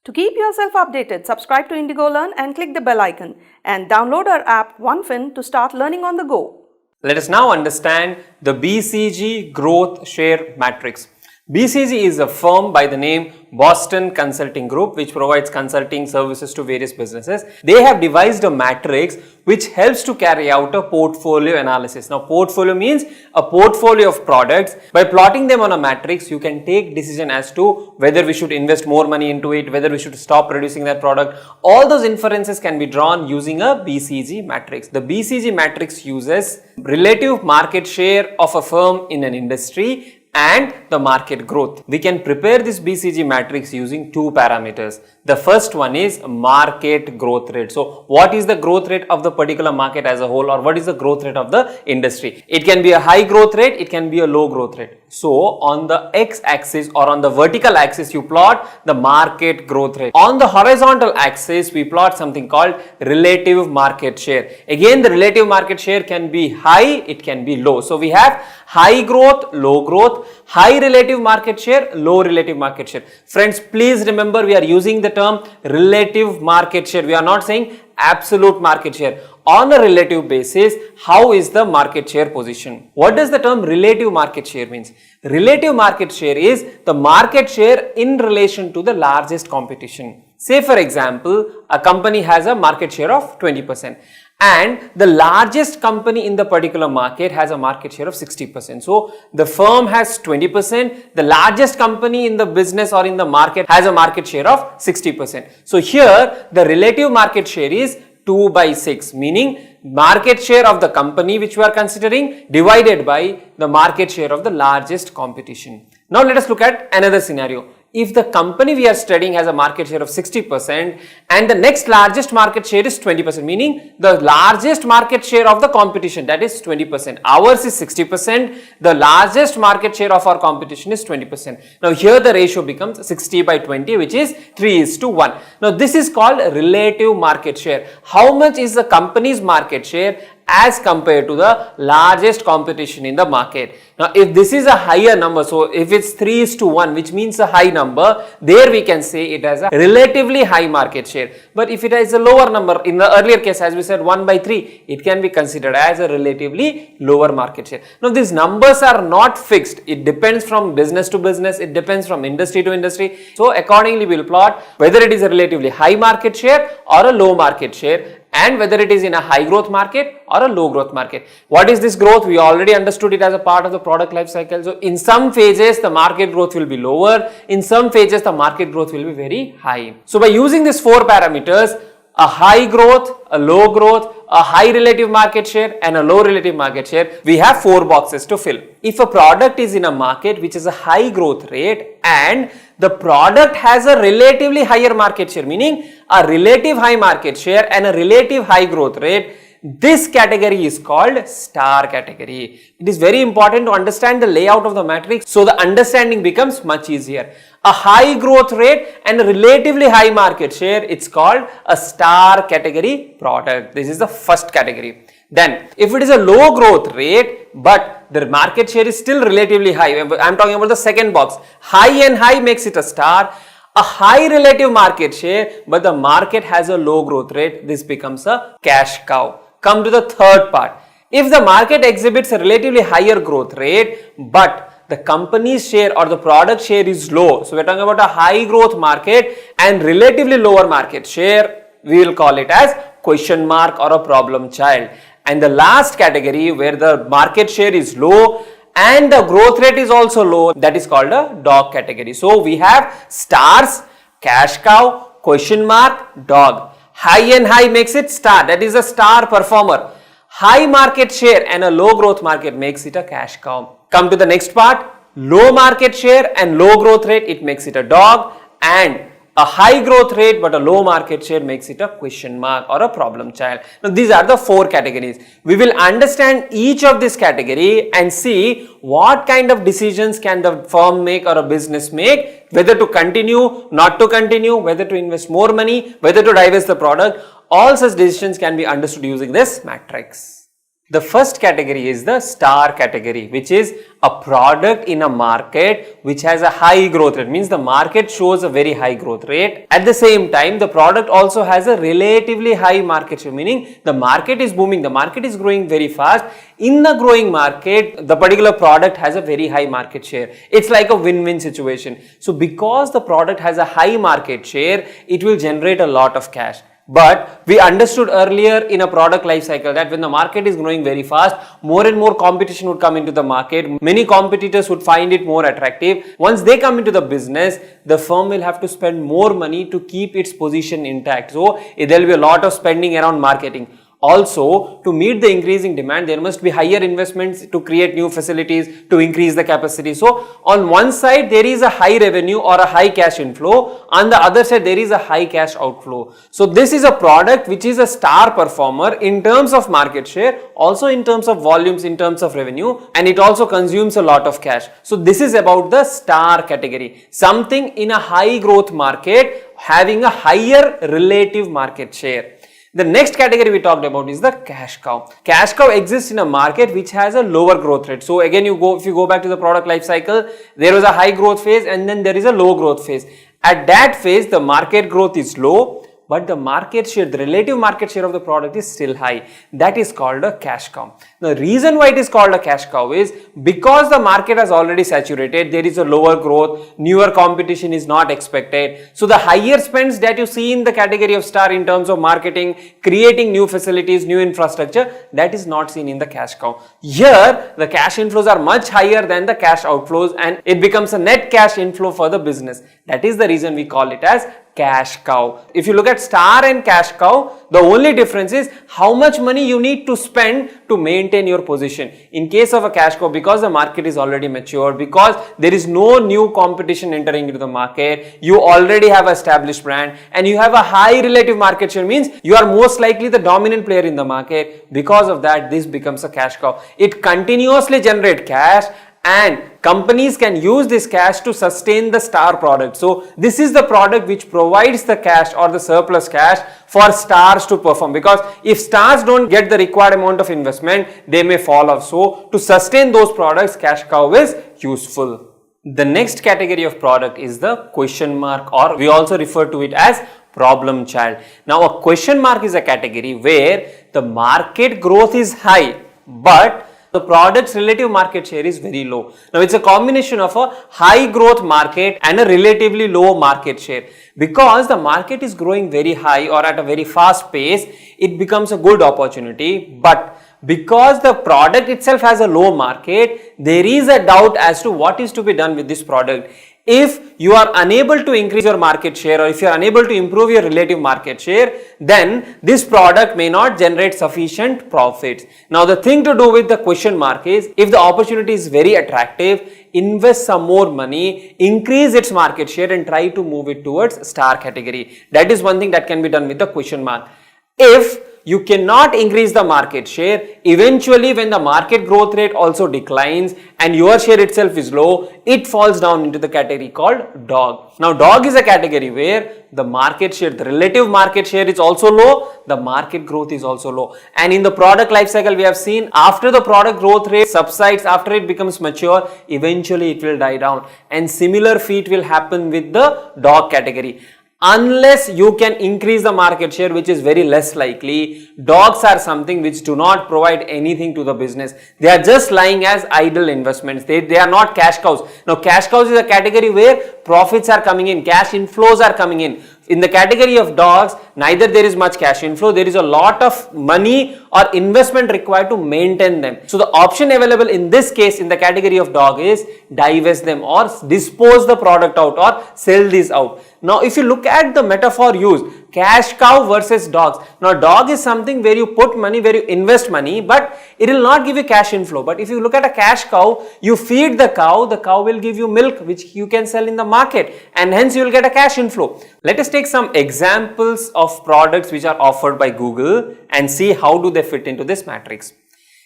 To keep yourself updated, subscribe to Indigo Learn and click the bell icon and download our app OneFin to start learning on the go. Let us now understand the BCG growth share matrix. BCG is a firm by the name Boston Consulting Group which provides consulting services to various businesses. They have devised a matrix which helps to carry out a portfolio analysis. Now portfolio means a portfolio of products. By plotting them on a matrix, you can take decision as to whether we should invest more money into it, whether we should stop producing that product. All those inferences can be drawn using a BCG matrix. The BCG matrix uses relative market share of a firm in an industry and the market growth. We can prepare this BCG matrix using two parameters. The first one is market growth rate. So what is the growth rate of the particular market as a whole, or what is the growth rate of the industry? It can be a high growth rate, it can be a low growth rate. So on the x-axis or on the vertical axis you plot the market growth rate. On the horizontal axis we plot something called relative market share. Again, the relative market share can be high, it can be low. So we have high growth, low growth, high relative market share, low relative market share. Friends, please remember we are using the term relative market share. We are not saying absolute market share. On a relative basis, how is the market share position? What does the term relative market share means? Relative market share is the market share in relation to the largest competition. Say for example, a company has a market share of 20%. And the largest company in the particular market has a market share of 60%. So the firm has 20%, the largest company in the business or in the market has a market share of 60%. So here the relative market share is 2 by 6, meaning market share of the company which we are considering divided by the market share of the largest competition. Now let us look at another scenario. If the company we are studying has a market share of 60% and the next largest market share is 20%, meaning the largest market share of the competition, that is 20%. Ours is 60%, the largest market share of our competition is 20%. Now here the ratio becomes 60 by 20, which is 3:1. Now this is called relative market share. How much is the company's market share as compared to the largest competition in the market? Now if this is a higher number, so if it's 3:1, which means a high number, there we can say it has a relatively high market share. But if it is a lower number, in the earlier case as we said 1 by 3, it can be considered as a relatively lower market share. Now these numbers are not fixed, it depends from business to business, it depends from industry to industry. So accordingly we will plot whether it is a relatively high market share or a low market share, and whether it is in a high growth market or a low growth market. What is this growth? We already understood it as a part of the product life cycle. So in some phases the market growth will be lower, in some phases the market growth will be very high. So by using these four parameters, a high growth, a low growth, a high relative market share and a low relative market share, we have four boxes to fill. If a product is in a market which is a high growth rate and the product has a relatively higher market share, meaning a relative high market share and a relative high growth rate, this category is called star category. It is very important to understand the layout of the matrix so the understanding becomes much easier. A high growth rate and a relatively high market share, it's called a star category product. This is the first category. Then if it is a low growth rate but the market share is still relatively high, I am talking about the second box. High and high makes it a star. A high relative market share but the market has a low growth rate, this becomes a cash cow. Come to the third part. If the market exhibits a relatively higher growth rate but the company's share or the product share is low, so we are talking about a high growth market and relatively lower market share, we will call it as question mark or a problem child. And the last category where the market share is low and the growth rate is also low, that is called a dog category. So we have stars, cash cow, question mark, dog. High and high makes it star, that is a star performer. High market share and a low growth market makes it a cash cow. Come to the next part. Low market share and low growth rate, it makes it a dog, and a high growth rate but a low market share makes it a question mark or a problem child. Now these are the four categories. We will understand each of this category and see what kind of decisions can the firm make or a business make, whether to continue, not to continue, whether to invest more money, whether to divest the product. All such decisions can be understood using this matrix. The first category is the star category, which is a product in a market which has a high growth rate. Means the market shows a very high growth rate. At the same time, the product also has a relatively high market share, meaning the market is booming, the market is growing very fast. In the growing market, the particular product has a very high market share. It's like a win-win situation. So because the product has a high market share, it will generate a lot of cash. But we understood earlier in a product life cycle that when the market is growing very fast, more and more competition would come into the market. Many competitors would find it more attractive. Once they come into the business, the firm will have to spend more money to keep its position intact. So there will be a lot of spending around marketing. Also, to meet the increasing demand, there must be higher investments to create new facilities, to increase the capacity. So, on one side, there is a high revenue or a high cash inflow. On the other side, there is a high cash outflow. So, this is a product which is a star performer in terms of market share, also in terms of volumes, in terms of revenue, and it also consumes a lot of cash. So, this is about the star category. Something in a high growth market having a higher relative market share. The next category we talked about is the cash cow. Cash cow exists in a market which has a lower growth rate. So again, if you go back to the product life cycle, there was a high growth phase and then there is a low growth phase. At that phase, the market growth is low, but the market share, the relative market share of the product is still high. That is called a cash cow. The reason why it is called a cash cow is because the market has already saturated, there is a lower growth, newer competition is not expected. So the higher spends that you see in the category of star in terms of marketing, creating new facilities, new infrastructure, that is not seen in the cash cow. Here, the cash inflows are much higher than the cash outflows and it becomes a net cash inflow for the business. That is the reason we call it as cash cow. If you look at star and cash cow, the only difference is how much money you need to spend to maintain your position. In case of a cash cow, because the market is already mature, because there is no new competition entering into the market, you already have an established brand and you have a high relative market share, means you are most likely the dominant player in the market. Because of that, this becomes a cash cow. It continuously generates cash and companies can use this cash to sustain the star product. So this is the product which provides the cash or the surplus cash for stars to perform, because if stars don't get the required amount of investment, they may fall off. So to sustain those products, cash cow is useful. The next category of product is the question mark, or we also refer to it as problem child. Now a question mark is a category where the market growth is high, but the product's relative market share is very low. Now it's a combination of a high growth market and a relatively low market share. Because the market is growing very high or at a very fast pace, it becomes a good opportunity. But because the product itself has a low market, there is a doubt as to what is to be done with this product. If you are unable to increase your market share, or if you are unable to improve your relative market share, then this product may not generate sufficient profits. Now the thing to do with the question mark is, if the opportunity is very attractive, invest some more money, increase its market share and try to move it towards star category. That is one thing that can be done with the question mark. If you cannot increase the market share, eventually when the market growth rate also declines and your share itself is low, it falls down into the category called dog. Now dog is a category where the market share, the relative market share is also low, the market growth is also low. And in the product life cycle, we have seen after the product growth rate subsides, after it becomes mature, eventually it will die down. And similar feat will happen with the dog category. Unless you can increase the market share, which is very less likely, dogs are something which do not provide anything to the business. They are just lying as idle investments. They are not cash cows. Now cash cows is a category where profits are coming in, cash inflows are coming in. In the category of dogs, neither there is much cash inflow, there is a lot of money or investment required to maintain them. So the option available in this case in the category of dog is divest them or dispose the product out or sell these out. Now if you look at the metaphor used, cash cow versus dogs. Now dog is something where you put money, where you invest money, but it will not give you cash inflow. But if you look at a cash cow, you feed the cow will give you milk which you can sell in the market, and hence you will get a cash inflow. Let us take some examples of products which are offered by Google and see how do they fit into this matrix.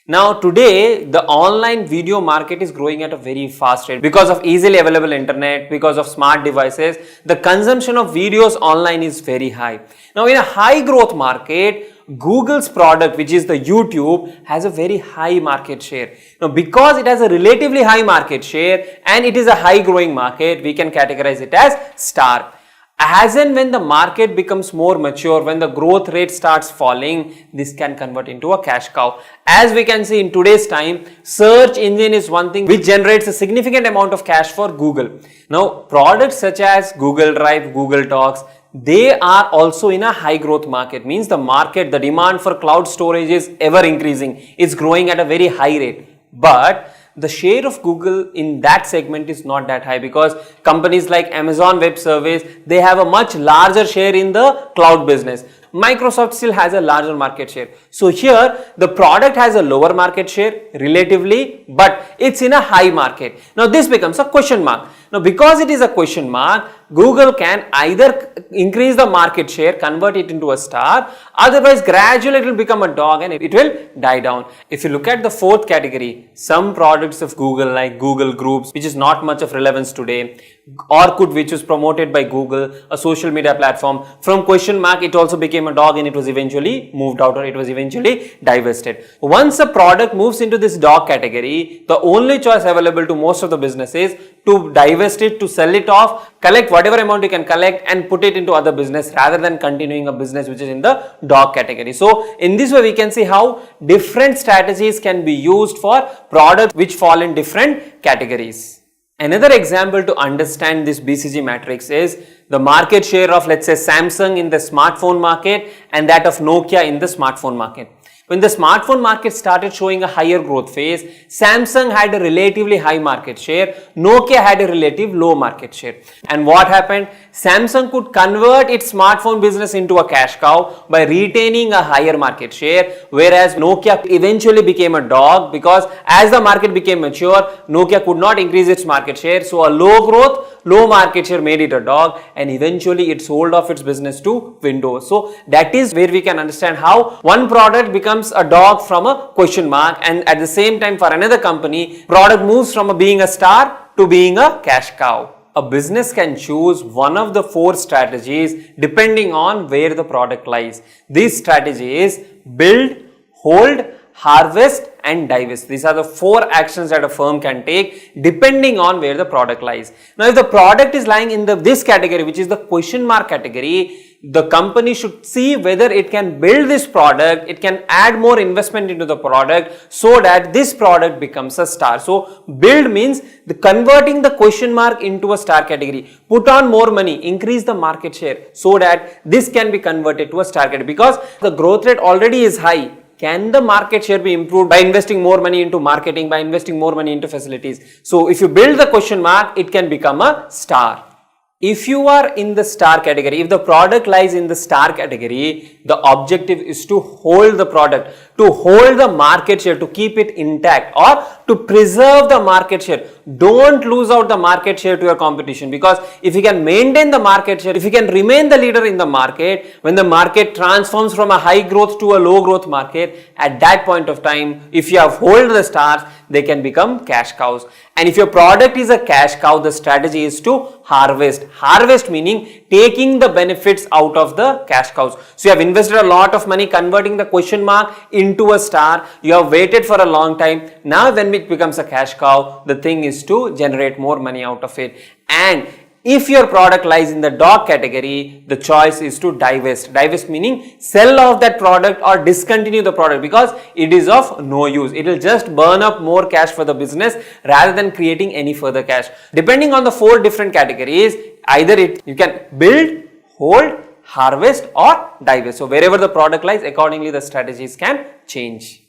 Now today the online video market is growing at a very fast rate because of easily available internet, because of smart devices. The consumption of videos online is very high. Now in a high growth market, Google's product, which is the YouTube, has a very high market share. Now because it has a relatively high market share and it is a high growing market, we can categorize it as star. As and when the market becomes more mature, when the growth rate starts falling, this can convert into a cash cow. As we can see in today's time, search engine is one thing which generates a significant amount of cash for Google. Now, products such as Google Drive, Google Docs, they are also in a high growth market. Means the market, the demand for cloud storage is ever increasing. It's growing at a very high rate. But the share of Google in that segment is not that high because companies like Amazon Web Service, they have a much larger share in the cloud business. Microsoft still has a larger market share. So here the product has a lower market share relatively, but it's in a high market. Now this becomes a question mark. Now because it is a question mark, Google can either increase the market share, convert it into a star, otherwise gradually it will become a dog and it will die down. If you look at the fourth category, some products of Google like Google Groups, which is not much of relevance today, Orkut, which was promoted by Google, a social media platform, from question mark it also became a dog and it was eventually moved out or it was eventually divested. Once a product moves into this dog category, the only choice available to most of the businesses to divest it, to sell it off, collect whatever amount you can collect and put it into other business rather than continuing a business which is in the dog category. So in this way we can see how different strategies can be used for products which fall in different categories. Another example to understand this BCG matrix is the market share of, let's say, Samsung in the smartphone market and that of Nokia in the smartphone market. When the smartphone market started showing a higher growth phase, Samsung had a relatively high market share, Nokia had a relative low market share. And what happened? Samsung could convert its smartphone business into a cash cow by retaining a higher market share, whereas Nokia eventually became a dog because as the market became mature, Nokia could not increase its market share. So a low growth, low market share made it a dog and eventually it sold off its business to Windows. So that is where we can understand how one product becomes a dog from a question mark, and at the same time for another company, product moves from being a star to being a cash cow. A business can choose one of the four strategies depending on where the product lies. This strategy is build, hold, harvest and divest. These are the four actions that a firm can take depending on where the product lies. Now if the product is lying in this category, which is the question mark category, the company should see whether it can build this product, it can add more investment into the product so that this product becomes a star. So build means converting the question mark into a star category. Put on more money, increase the market share so that this can be converted to a star category because the growth rate already is high. Can the market share be improved by investing more money into marketing, by investing more money into facilities? So if you build the question mark, it can become a star. If you are in the star category, if the product lies in the star category, the objective is to hold the product, to hold the market share, to keep it intact or to preserve the market share. Don't lose out the market share to your competition because if you can maintain the market share, if you can remain the leader in the market, when the market transforms from a high growth to a low growth market, at that point of time, if you have hold the stars, they can become cash cows. And if your product is a cash cow, the strategy is to harvest. Harvest meaning taking the benefits out of the cash cows. So you have invested a lot of money converting the question mark into a star. You have waited for a long time. Now when it becomes a cash cow, the thing is to generate more money out of it. And if your product lies in the dog category, the choice is to divest. Divest meaning sell off that product or discontinue the product because it is of no use. It will just burn up more cash for the business rather than creating any further cash. Depending on the four different categories, either you can build, hold, harvest or divest. So wherever the product lies, accordingly the strategies can change.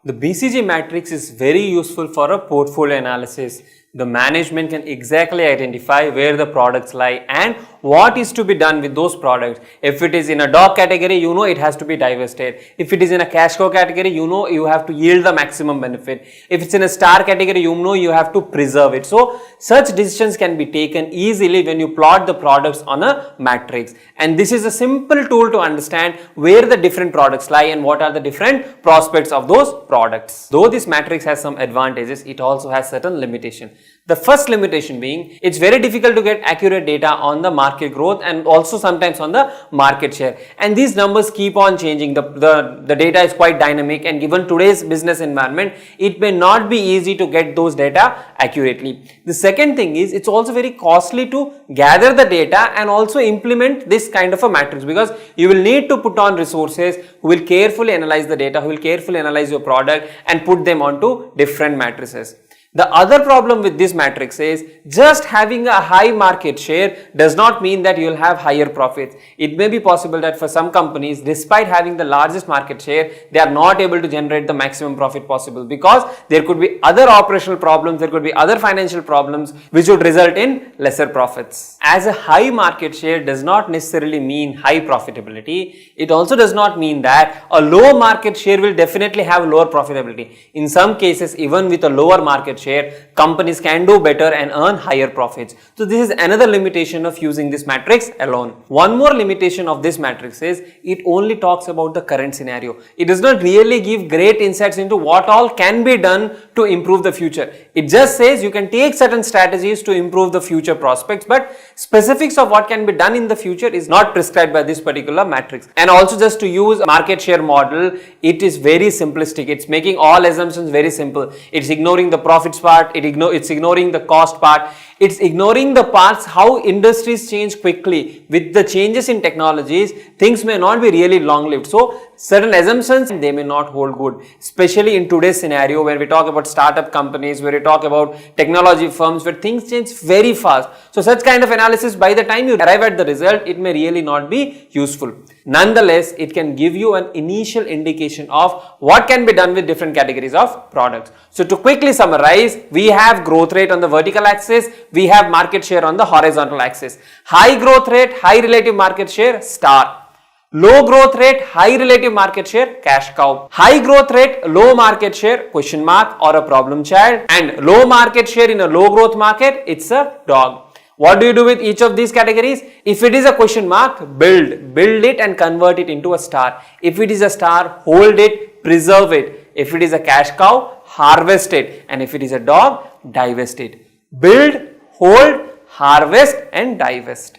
The BCG matrix is very useful for a portfolio analysis. The management can exactly identify where the products lie and what is to be done with those products. If it is in a dog category, you know it has to be divested. If it is in a cash cow category, you know you have to yield the maximum benefit. If it's in a star category, you know you have to preserve it. So such decisions can be taken easily when you plot the products on a matrix. And this is a simple tool to understand where the different products lie and what are the different prospects of those products. Though this matrix has some advantages, it also has certain limitations. The first limitation being, it's very difficult to get accurate data on the market growth and also sometimes on the market share. And these numbers keep on changing. The data is quite dynamic, and given today's business environment, it may not be easy to get those data accurately. The second thing is, it's also very costly to gather the data and also implement this kind of a matrix, because you will need to put on resources who will carefully analyze the data, who will carefully analyze your product and put them onto different matrices. The other problem with this matrix is, just having a high market share does not mean that you will have higher profits. It may be possible that for some companies, despite having the largest market share, they are not able to generate the maximum profit possible, because there could be other operational problems, there could be other financial problems which would result in lesser profits. As a high market share does not necessarily mean high profitability. It also does not mean that a low market share will definitely have lower profitability. In some cases, even with a lower market share, companies can do better and earn higher profits. So this is another limitation of using this matrix alone. One more limitation of this matrix is, it only talks about the current scenario. It does not really give great insights into what all can be done to improve the future. It just says you can take certain strategies to improve the future prospects, but specifics of what can be done in the future is not prescribed by this particular matrix. And also, just to use a market share model, it is very simplistic. It's making all assumptions very simple. It's ignoring the profits part, it's ignoring the cost part, it's ignoring the parts how industries change quickly. With the changes in technologies, things may not be really long-lived. So certain assumptions, they may not hold good, especially in today's scenario where we talk about startup companies, where we talk about technology firms, where things change very fast. So such kind of analysis, by the time you arrive at the result, it may really not be useful. Nonetheless, it can give you an initial indication of what can be done with different categories of products. So to quickly summarize, we have growth rate on the vertical axis, we have market share on the horizontal axis. High growth rate, high relative market share, star. Low growth rate, high relative market share, cash cow. High growth rate, low market share, question mark or a problem child. And low market share in a low growth market, it's a dog. What do you do with each of these categories? If it is a question mark, build it and convert it into a star. If it is a star, hold it, preserve it. If it is a cash cow, harvest it. And if it is a dog, divest it. Build, hold, harvest and divest.